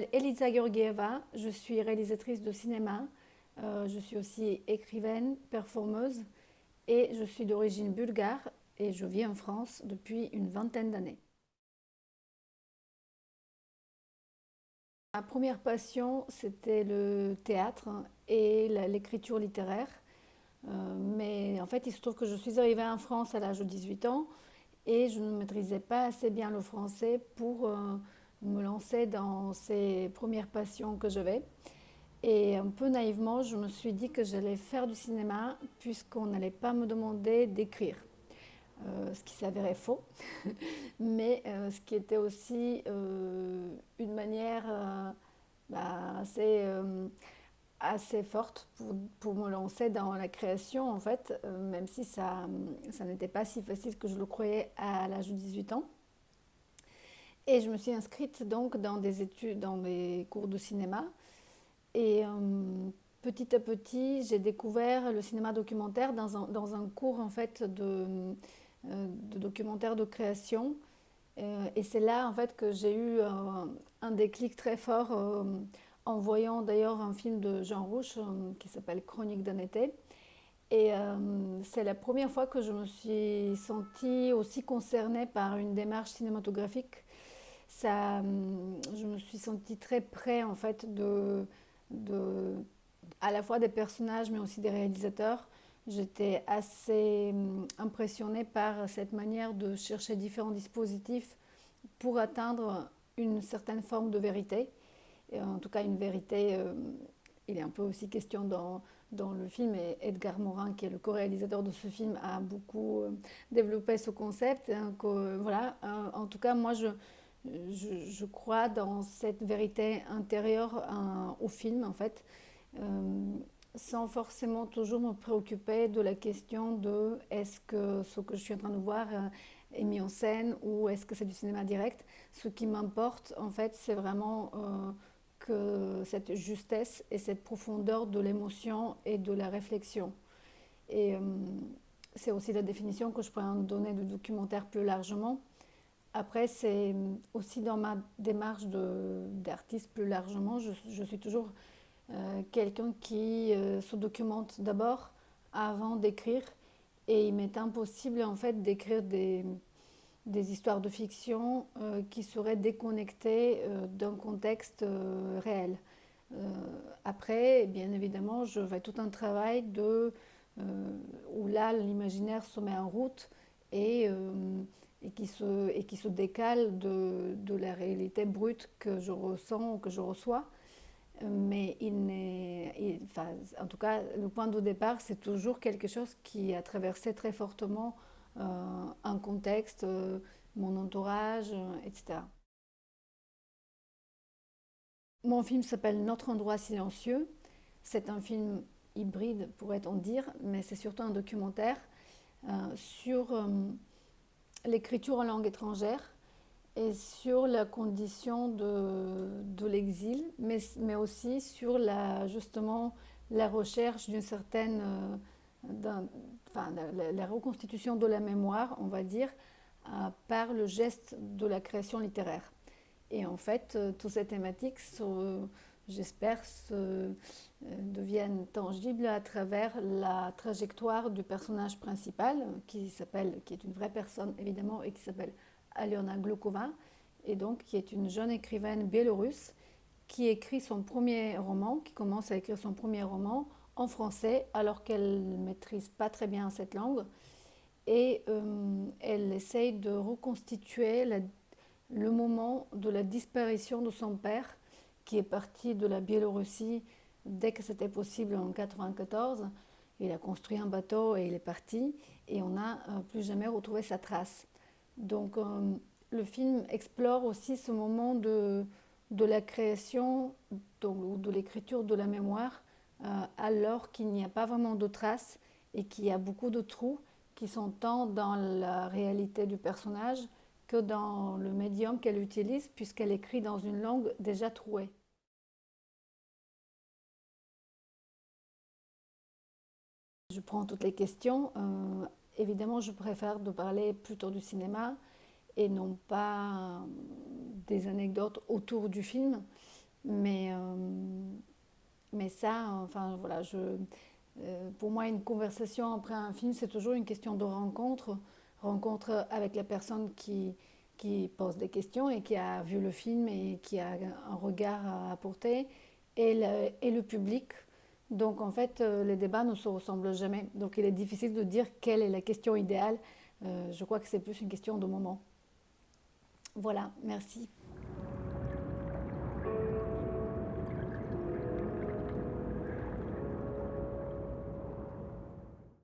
m'appelle Elisa Georgieva, je suis réalisatrice de cinéma, je suis aussi écrivaine, performeuse et je suis d'origine bulgare et je vis en France depuis une vingtaine d'années. Ma première passion, c'était le théâtre et l'écriture littéraire. Mais en fait, il se trouve que je suis arrivée en France à l'âge de 18 ans et je ne maîtrisais pas assez bien le français pour me lancer dans ces premières passions que j'avais. Et un peu naïvement, je me suis dit que j'allais faire du cinéma puisqu'on n'allait pas me demander d'écrire. Ce qui s'avérait faux, mais ce qui était aussi une manière assez, assez forte pour me lancer dans la création, en fait, même si ça n'était pas si facile que je le croyais à l'âge de 18 ans. Et je me suis inscrite donc dans des études, dans des cours de cinéma. Et petit à petit, j'ai découvert le cinéma documentaire dans un cours en fait de documentaire de création. Et c'est là en fait que j'ai eu un déclic très fort en voyant d'ailleurs un film de Jean Rouch qui s'appelle Chronique d'un été. Et c'est la première fois que je me suis sentie aussi concernée par une démarche cinématographique. Je me suis sentie très près en fait de à la fois des personnages mais aussi des réalisateurs. J'étais assez impressionnée par cette manière de chercher différents dispositifs pour atteindre une certaine forme de vérité. Et en tout cas, une vérité, il est un peu aussi question dans le film, et Edgar Morin, qui est le co-réalisateur de ce film, a beaucoup développé ce concept. Hein, voilà. En tout cas, moi, je crois dans cette vérité intérieure au film, en fait, sans forcément toujours me préoccuper de la question de est-ce que ce que je suis en train de voir est mis en scène ou est-ce que c'est du cinéma direct. Ce qui m'importe, en fait, c'est vraiment que cette justesse et cette profondeur de l'émotion et de la réflexion. Et c'est aussi la définition que je pourrais en donner du documentaire plus largement. Après, c'est aussi dans ma démarche d'artiste plus largement, je suis toujours quelqu'un qui se documente d'abord avant d'écrire. Et il m'est impossible en fait d'écrire des histoires de fiction qui seraient déconnectées d'un contexte réel. Après, bien évidemment, je fais tout un travail où là, l'imaginaire se met en route et, et qui se décale de la réalité brute que je ressens ou que je reçois. Mais enfin, en tout cas, le point de départ, c'est toujours quelque chose qui a traversé très fortement un contexte, mon entourage, etc. Mon film s'appelle Notre endroit silencieux. C'est un film hybride, pourrait-on dire, mais c'est surtout un documentaire sur l'écriture en langue étrangère et sur la condition de l'exil, mais aussi sur justement la recherche d'une certaine, enfin, la reconstitution de la mémoire, on va dire, par le geste de la création littéraire. Et en fait, toutes ces thématiques, j'espère, deviennent tangibles à travers la trajectoire du personnage principal, qui est une vraie personne évidemment, et qui s'appelle Aliona Glukova, et donc qui est une jeune écrivaine biélorusse qui écrit son premier roman, qui commence à écrire son premier roman en français alors qu'elle ne maîtrise pas très bien cette langue. Et elle essaye de reconstituer le moment de la disparition de son père, qui est parti de la Biélorussie dès que c'était possible en 1994. Il a construit un bateau et il est parti, et on n'a plus jamais retrouvé sa trace. Donc le film explore aussi ce moment de la création ou de l'écriture de la mémoire, alors qu'il n'y a pas vraiment de traces et qu'il y a beaucoup de trous qui sont tant dans la réalité du personnage que dans le médium qu'elle utilise, puisqu'elle écrit dans une langue déjà trouée. Je prends toutes les questions. Évidemment, je préfère de parler plutôt du cinéma et non pas des anecdotes autour du film. Mais, mais ça, enfin voilà, pour moi, une conversation après un film, c'est toujours une question de rencontre, rencontre avec la personne qui pose des questions et qui a vu le film et qui a un regard à apporter, et le public. Donc en fait, les débats ne se ressemblent jamais. Donc il est difficile de dire quelle est la question idéale. Je crois que c'est plus une question de moment. Voilà, merci.